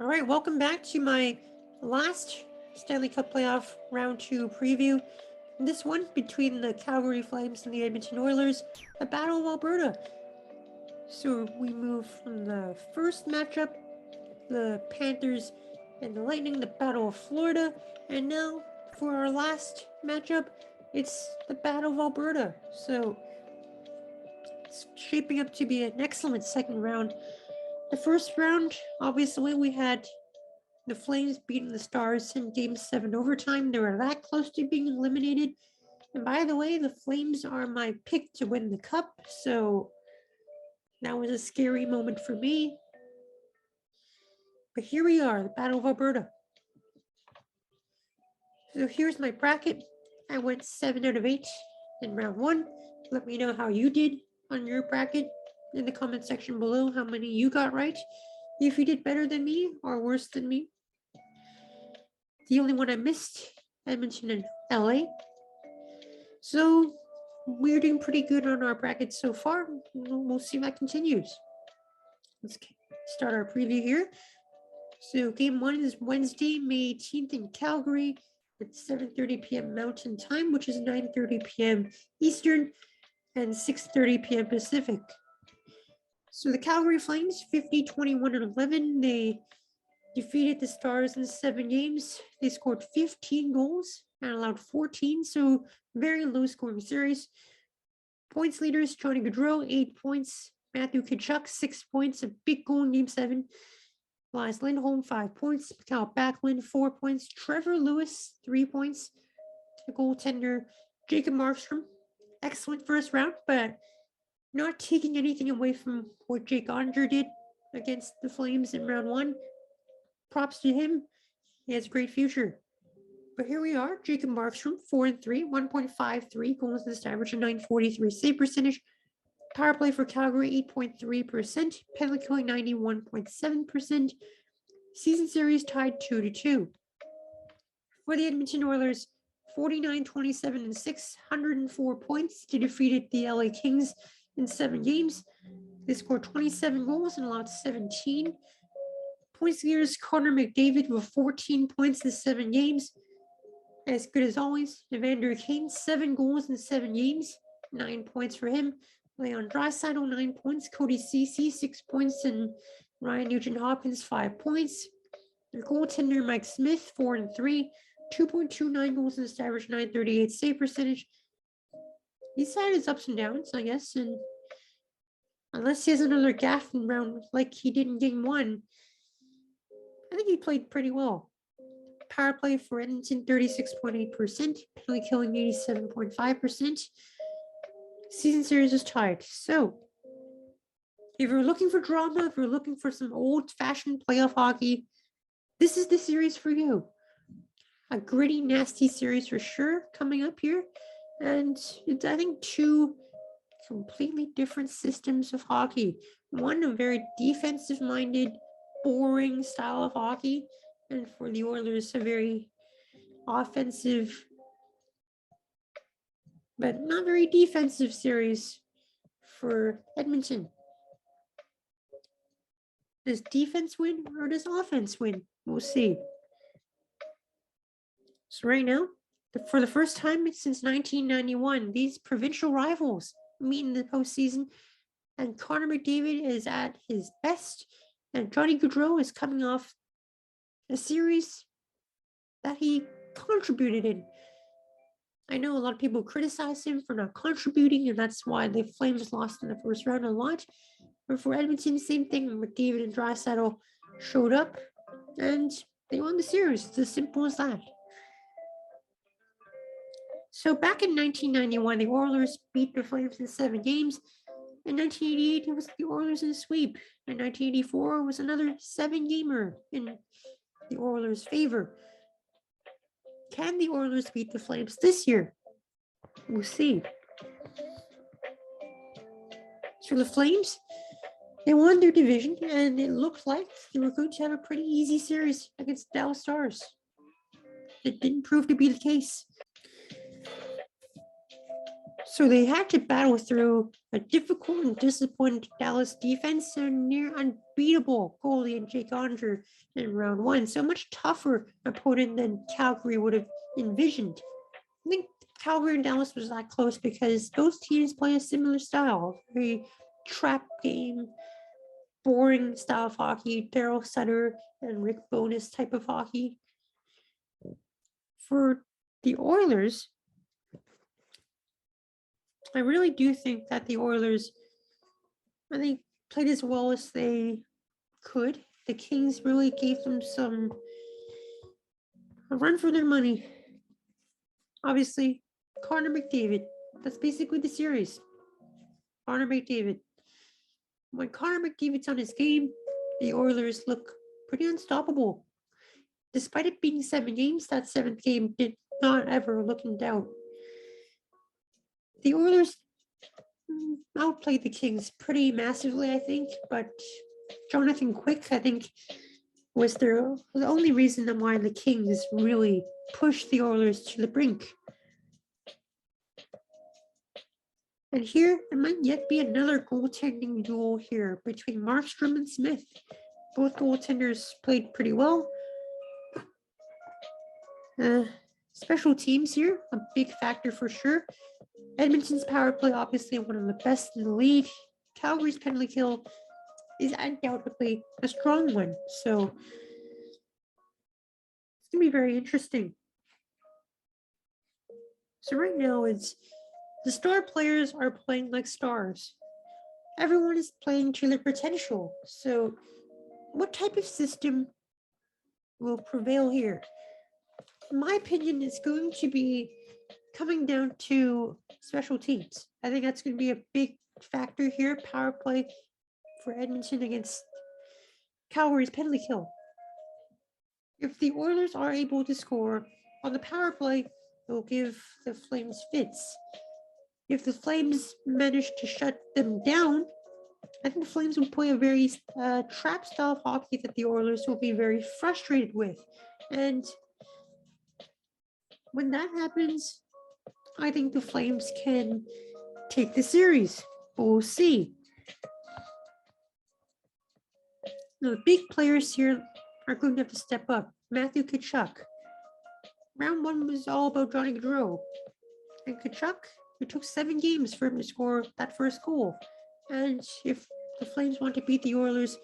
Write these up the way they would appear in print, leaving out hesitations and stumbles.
All right, welcome back to my last Stanley Cup playoff round 2 preview. This one between the Calgary Flames and the Edmonton Oilers, the Battle of Alberta. So we move from the first matchup, the Panthers and the Lightning, the Battle of Florida, and now for our last matchup, it's the Battle of Alberta. So it's shaping up to be an excellent second round. The first round, obviously, we had the Flames beating the Stars in Game 7 overtime. They were that close to being eliminated. And by the way, the Flames are my pick to win the Cup, so that was a scary moment for me. But here we are, the Battle of Alberta. So here's my bracket. I went 7 out of 8 in round 1. Let me know how you did on your bracket in the comment section below, how many you got right. If you did better than me or worse than me. The only one I missed, Edmonton and LA. So we're doing pretty good on our brackets so far. We'll see if that continues. Let's start our preview here. So game 1 is Wednesday, May 18th in Calgary at 7:30 p.m. Mountain Time, which is 9:30 p.m. Eastern and 6:30 p.m. Pacific. So the Calgary Flames, 50-21-11. They defeated the Stars in 7 games. They scored 15 goals and allowed 14, so very low scoring series. Points leaders, Johnny Gaudreau, 8 points. Matthew Tkachuk, 6 points, a big goal in Game 7. Elias Lindholm, 5 points. Mikhail Backlund, 4 points. Trevor Lewis, 3 points. The goaltender, Jacob Markstrom, excellent first round, but not taking anything away from what Jake Onger did against the Flames in round 1. Props to him. He has a great future. But here we are, Jacob Markstrom, 4-3, 1.53 goals against average, a 943 save percentage. Power play for Calgary, 8.3%. Penalty killing, 91.7%. Season series tied 2-2. For the Edmonton Oilers, 49-27-6, 104 points. They defeated the LA Kings in 7 games. They scored 27 goals and allowed 17. Points leaders, Connor McDavid with 14 points in 7 games. As good as always, Evander Kane, 7 goals in 7 games, 9 points for him. Leon Draisaitl, 9 points. Cody Ceci, 6 points. And Ryan Nugent-Hopkins, 5 points. Their goaltender, Mike Smith, 4-3, 2.29 goals in the average, 938 save percentage. He's had his ups and downs, I guess. And unless he has another gaff in round like he did in Game 1, I think he played pretty well. Power play for Edmonton, 36.8%. Penalty killing, 87.5%. Season series is tied. So, if you're looking for drama, if you're looking for some old-fashioned playoff hockey, this is the series for you. A gritty, nasty series for sure coming up here. And it's, I think, 2 completely different systems of hockey. One, a very defensive-minded, boring style of hockey. And for the Oilers, a very offensive, but not very defensive series for Edmonton. Does defense win or does offense win? We'll see. So right now, for the first time since 1991, these provincial rivals meet in the postseason, and Connor McDavid is at his best, and Johnny Gaudreau is coming off a series that he contributed in. I know a lot of people criticize him for not contributing, and that's why the Flames lost in the first round a lot. But for Edmonton, same thing. McDavid and Draisaitl showed up, and they won the series. It's as simple as that. So back in 1991, the Oilers beat the Flames in 7 games. In 1988, it was the Oilers in a sweep. In 1984, it was another 7-gamer in the Oilers' favor. Can the Oilers beat the Flames this year? We'll see. So the Flames, they won their division, and it looked like they were going to have a pretty easy series against the Dallas Stars. It didn't prove to be the case. So they had to battle through a difficult and disciplined Dallas defense and a near unbeatable goalie in Jake Onger in round one. So a much tougher opponent than Calgary would have envisioned. I think Calgary and Dallas was that close because those teams play a similar style, very trap game, boring style of hockey, Daryl Sutter and Rick Bowness type of hockey. For the Oilers, I really do think that the Oilers, I think, played as well as they could. The Kings really gave them a run for their money. Obviously, Connor McDavid. That's basically the series. Connor McDavid. When Connor McDavid's on his game, the Oilers look pretty unstoppable. Despite it being 7 games, that 7th game did not ever look in doubt. The Oilers outplayed the Kings pretty massively, I think, but Jonathan Quick, I think, was the only reason why the Kings really pushed the Oilers to the brink. And here, there might yet be another goaltending duel here between Markstrom and Smith. Both goaltenders played pretty well. Special teams here, a big factor for sure. Edmonton's power play, obviously one of the best in the league. Calgary's penalty kill is undoubtedly a strong one. So it's going to be very interesting. So right now, it's the star players are playing like stars. Everyone is playing to their potential. So what type of system will prevail here? In my opinion, it's going to be coming down to special teams. I think that's going to be a big factor here. Power play for Edmonton against Calgary's penalty kill. If the Oilers are able to score on the power play, it will give the Flames fits. If the Flames manage to shut them down, I think the Flames will play a very trap style of hockey that the Oilers will be very frustrated with. And when that happens, I think the Flames can take the series. We'll see. Now, the big players here are going to have to step up. Matthew Tkachuk. Round one was all about Johnny Gaudreau. And Tkachuk, it took 7 games for him to score that first goal. And if the Flames want to beat the Oilers,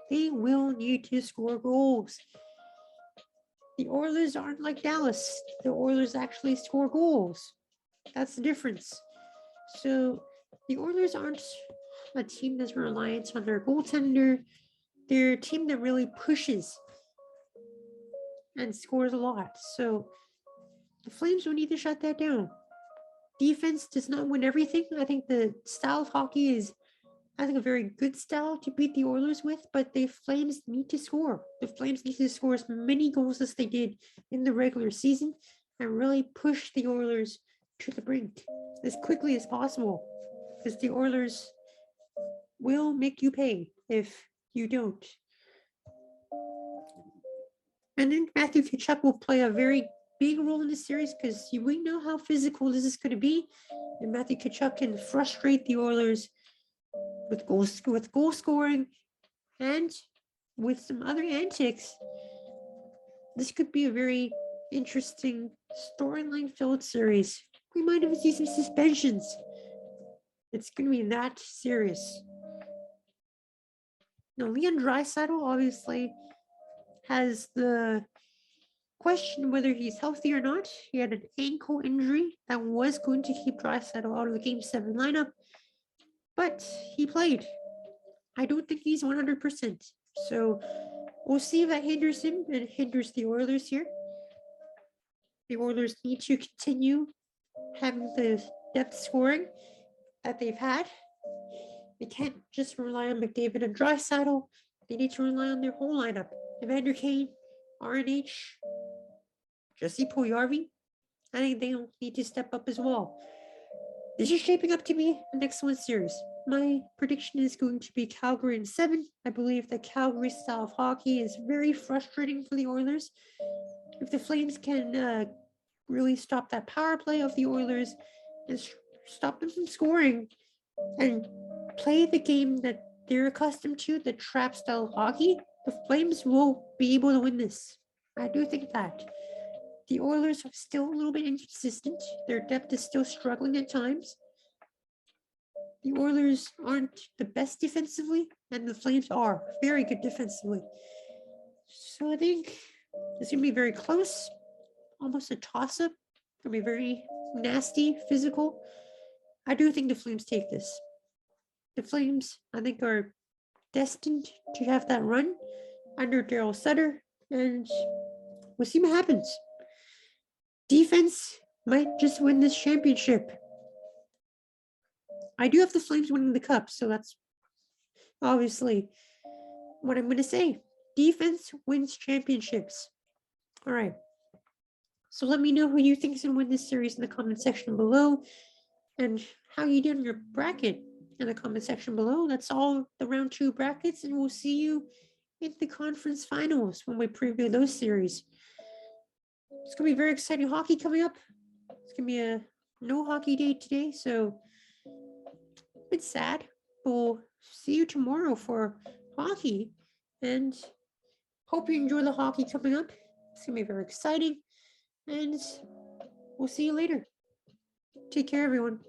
they will need to score goals. The Oilers aren't like Dallas. The Oilers actually score goals. That's the difference. So the Oilers aren't a team that's reliant on their goaltender. They're a team that really pushes and scores a lot. So the Flames will need to shut that down. Defense does not win everything. I think the style of hockey is, I think, a very good style to beat the Oilers with, but the Flames need to score. The Flames need to score as many goals as they did in the regular season and really push the Oilers to the brink as quickly as possible, because the Oilers will make you pay if you don't. And then Matthew Tkachuk will play a very big role in this series because we know how physical this is going to be. And Matthew Tkachuk can frustrate the Oilers with goal scoring and with some other antics. This could be a very interesting storyline filled series. We might even see some suspensions. It's going to be that serious. Now, Leon Draisaitl obviously has the question whether he's healthy or not. He had an ankle injury that was going to keep Draisaitl out of the Game 7 lineup, but he played. I don't think he's 100%. So we'll see if that hinders him and hinders the Oilers here. The Oilers need to continue having the depth scoring that they've had. They can't just rely on McDavid and Draisaitl. They need to rely on their whole lineup. Evander Kane, RNH, Jesse Puljujarvi. I think they need to step up as well. This is shaping up to be an excellent series. My prediction is going to be Calgary in 7. I believe the Calgary style of hockey is very frustrating for the Oilers. If the Flames can really stop that power play of the Oilers and stop them from scoring and play the game that they're accustomed to, the trap style hockey, the Flames will be able to win this. I do think that. The Oilers are still a little bit inconsistent. Their depth is still struggling at times. The Oilers aren't the best defensively, and the Flames are very good defensively. So I think it's going to be very close, almost a toss-up. It's going to be very nasty, physical. I do think the Flames take this. The Flames, I think, are destined to have that run under Daryl Sutter, and we'll see what happens. Defense might just win this championship. I do have the Flames winning the cup, so that's obviously what I'm going to say. Defense wins championships. All right. So let me know who you think is going to win this series in the comment section below, and how you did in your bracket in the comment section below. That's all the round 2 brackets, and we'll see you in the conference finals when we preview those series. It's going to be very exciting hockey coming up. It's going to be a no hockey day today, so it's sad. We'll see you tomorrow for hockey, and hope you enjoy the hockey coming up. It's going to be very exciting, and we'll see you later. Take care, everyone.